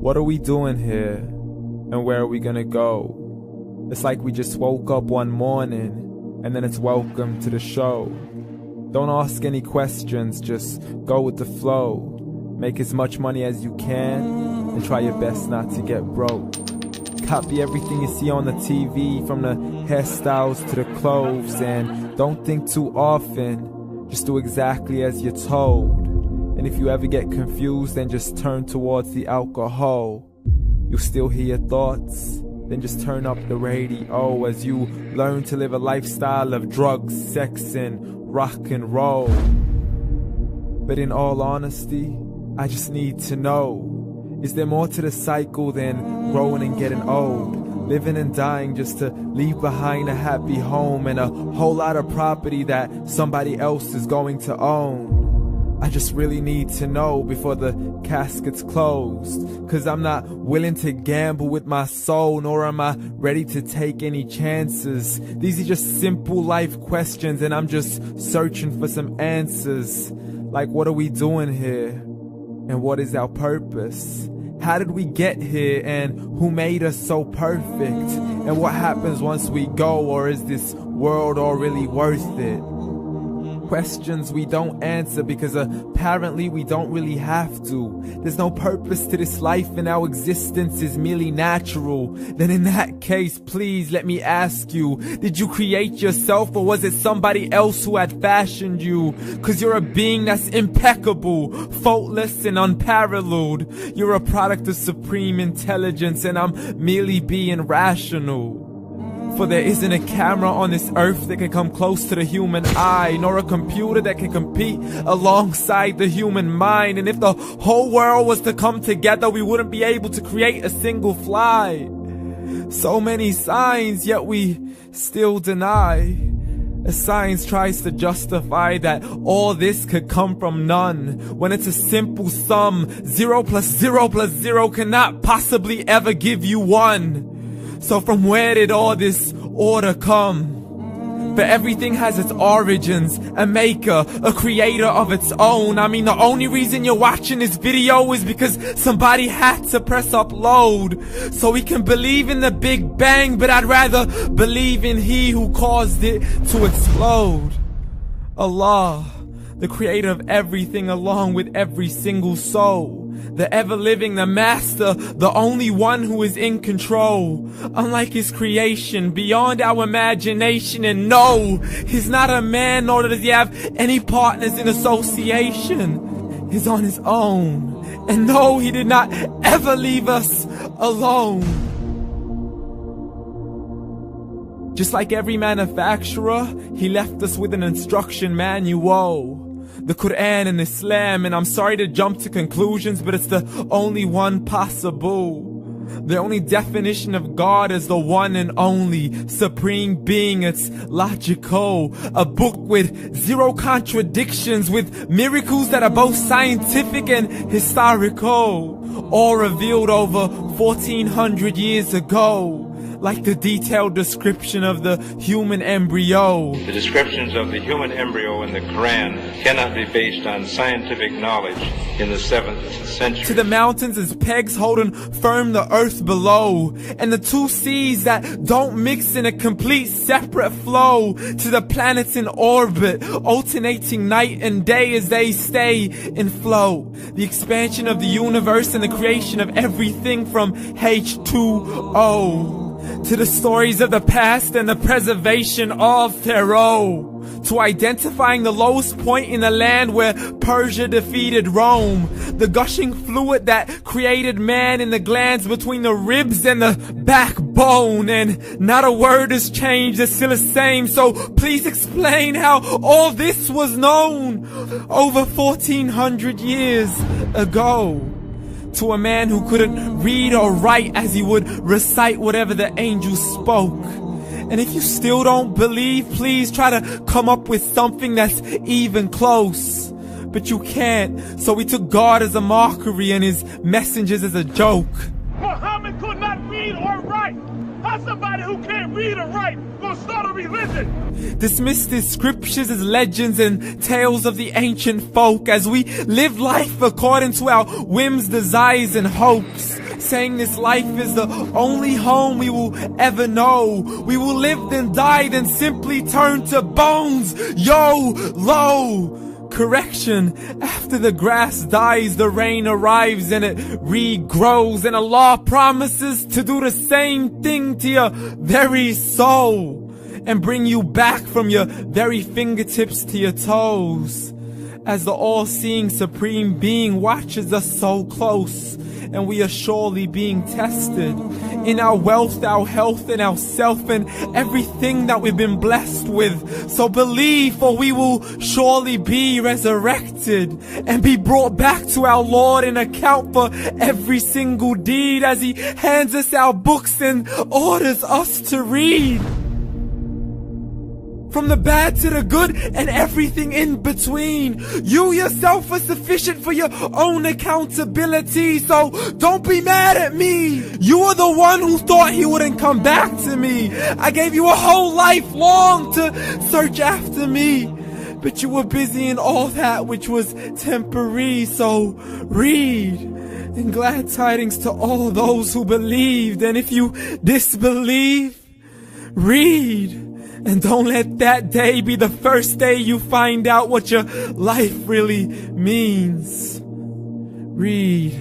What are we doing here? And where are we gonna go? It's like we just woke up one morning and then it's welcome to the show. Don't ask any questions, just go with the flow. Make as much money as you can and try your best not to get broke. Copy everything you see on the TV, from the hairstyles to the clothes, and don't think too often, just do exactly as you're told. And if you ever get confused, then just turn towards the alcohol. You'll still hear your thoughts, then just turn up the radio as you learn to live a lifestyle of drugs, sex, and rock and roll. But in all honesty, I just need to know, is there more to the cycle than growing and getting old? Living and dying just to leave behind a happy home and a whole lot of property that somebody else is going to own. I just really need to know before the casket's closed, 'cause I'm not willing to gamble with my soul, nor am I ready to take any chances. These are just simple life questions and I'm just searching for some answers. Like, what are we doing here? And what is our purpose? How did we get here, and who made us so perfect? And what happens once we go, or is this world all really worth it? Questions we don't answer because apparently we don't really have to. There's no purpose to this life and our existence is merely natural. Then in that case, please let me ask you, did you create yourself, or was it somebody else who had fashioned you? 'Cause you're a being that's impeccable, faultless and unparalleled. You're a product of supreme intelligence and I'm merely being rational. For there isn't a camera on this earth that can come close to the human eye, nor a computer that can compete alongside the human mind. And if the whole world was to come together, we wouldn't be able to create a single fly. So many signs, yet we still deny. As science tries to justify that all this could come from none, when it's a simple sum. 0 plus 0 plus 0 cannot possibly ever give you 1. So from where did all this order come? But everything has its origins, a maker, a creator of its own. I mean, the only reason you're watching this video is because somebody had to press upload. So we can believe in the Big Bang, but I'd rather believe in He who caused it to explode. Allah, the creator of everything along with every single soul. The ever-living, the master, the only one who is in control. Unlike his creation, beyond our imagination. And no, he's not a man, nor does he have any partners in association. He's on his own. And no, he did not ever leave us alone. Just like every manufacturer, he left us with an instruction manual. The Quran and Islam, and I'm sorry to jump to conclusions, but it's the only one possible. The only definition of God is the one and only supreme being. It's logical, a book with 0 contradictions, with miracles that are both scientific and historical, all revealed over 1400 years ago. Like the detailed description of the human embryo. The descriptions of the human embryo in the Quran cannot be based on scientific knowledge in the 7th century. To the mountains as pegs holding firm the earth below, and the 2 seas that don't mix in a complete separate flow. To the planets in orbit, alternating night and day as they stay in flow. The expansion of the universe and the creation of everything from H2O. To the stories of the past and the preservation of Pharaoh. To identifying the lowest point in the land where Persia defeated Rome. The gushing fluid that created man in the glands between the ribs and the backbone. And not a word has changed, it's still the same. So please explain how all this was known over 1400 years ago. To a man who couldn't read or write, as he would recite whatever the angels spoke. And if you still don't believe, please try to come up with something that's even close. But you can't, so we took God as a mockery and his messengers as a joke. Muhammad could not read or write. How's somebody who can't read or write gonna start a religion? Dismissed his scriptures as legends and tales of the ancient folk, as we live life according to our whims, desires, and hopes. saying this life is the only home we will ever know. We will live then die then simply turn to bones. YOLO! Correction, after the grass dies, the rain arrives and it regrows, and Allah promises to do the same thing to your very soul and bring you back from your very fingertips to your toes, as the all-seeing supreme being watches us so close, and we are surely being tested in our wealth, our health, and our self, and everything that we've been blessed with. So believe, for we will surely be resurrected and be brought back to our Lord and account for every single deed, as He hands us our books and orders us to read. From the bad to the good and everything in between. You yourself are sufficient for your own accountability, so don't be mad at me. You are the one who thought He wouldn't come back to me. I gave you a whole life long to search after me, but you were busy in all that which was temporary. So read, and glad tidings to all those who believed. And if you disbelieve, read. And don't let that day be the first day you find out what your life really means. Read.